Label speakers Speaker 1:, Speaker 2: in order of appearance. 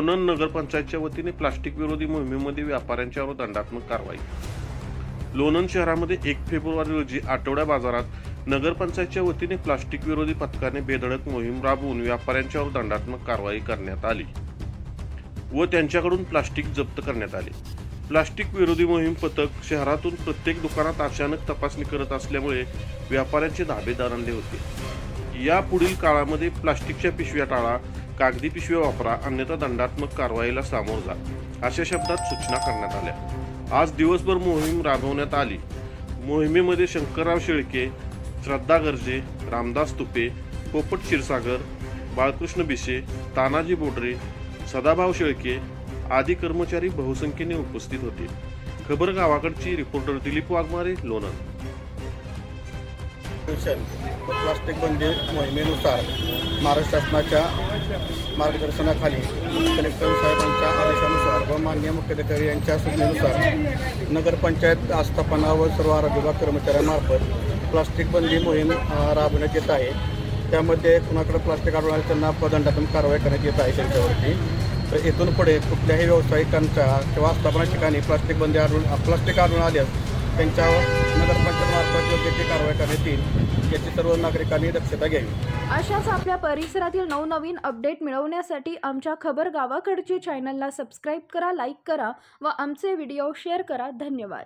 Speaker 1: लोणंद नगरपंचायतच्या वतीने प्लास्टिक विरोधी मोहिमेमध्ये व्यापाऱ्यांच्यावर दंडात्मक कारवाई। लोणंद शहरामध्ये 1 फेब्रुवारी रोजी आठवड्या बाजारात नगरपंचायतच्या वतीने प्लास्टिक विरोधी पथकाने बेधडक मोहीम राबवून व्यापाऱ्यांच्यावर दंडात्मक कारवाई करण्यात आली व त्यांच्याकडून प्लास्टिक जप्त करण्यात आले। प्लास्टिक विरोधी मोहीम पथक शहरातून प्रत्येक दुकानात अचानक तपासणी करत असल्यामुळे व्यापाऱ्यांचे धाबे दणाणले होते। या पुढील काळामध्ये प्लास्टिकच्या पिशव्या टाळा, कागदी पिशव्या वापरा, अन्यथा दंडात्मक कारवाईला सामोर जा, अशा शब्दात सूचना करण्यात आल्या। आज दिवसभर मोहीम राबवण्यात आली। मोहिमेमध्ये शंकरराव शेळके, श्रद्धा गर्जे, रामदास तुपे, पोपट क्षीरसागर, बाळकृष्ण बिसे, तानाजी बोडरे, सदाभाऊ शेळके आदी कर्मचारी बहुसंख्येने उपस्थित होते। खबर गावाकडची रिपोर्टर दिलीप वाघमारे, लोणंद।
Speaker 2: प्लास्टिक बंदी मोहिमेनुसार महाराष्ट्र शासनाच्या मार्गदर्शनाखाली कलेक्टर साहेबांच्या आदेशानुसार व माननीय मुख्याधिकारी यांच्या सूचनेनुसार नगरपंचायत आस्थापना व सर्व आरोग्य विभाग कर्मचाऱ्यांमार्फत प्लास्टिक बंदी मोहीम राबवण्यात येत आहे। त्यामध्ये कुणाकडे प्लास्टिक आढळून आले त्यांना दंडात्मक कारवाई करण्यात येत आहे त्यांच्यावरती। तर इथून पुढे कुठल्याही व्यावसायिकांच्या किंवा आस्थापना ठिकाणी प्लास्टिक आढळून आल्यास त्यांच्यावर नगरपंचायतमार्फत योग्य ती कारवाई करण्यात येईल, याची सर्व नागरिकांनी दक्षता घ्यावी।
Speaker 3: अशाच आपल्या परिसरातील नवनवीन अपडेट मिळवण्यासाठी आमच्या खबर गावाकडची चॅनलला सबस्क्राईब करा, लाईक करा व आमचे व्हिडिओ शेअर करा। धन्यवाद।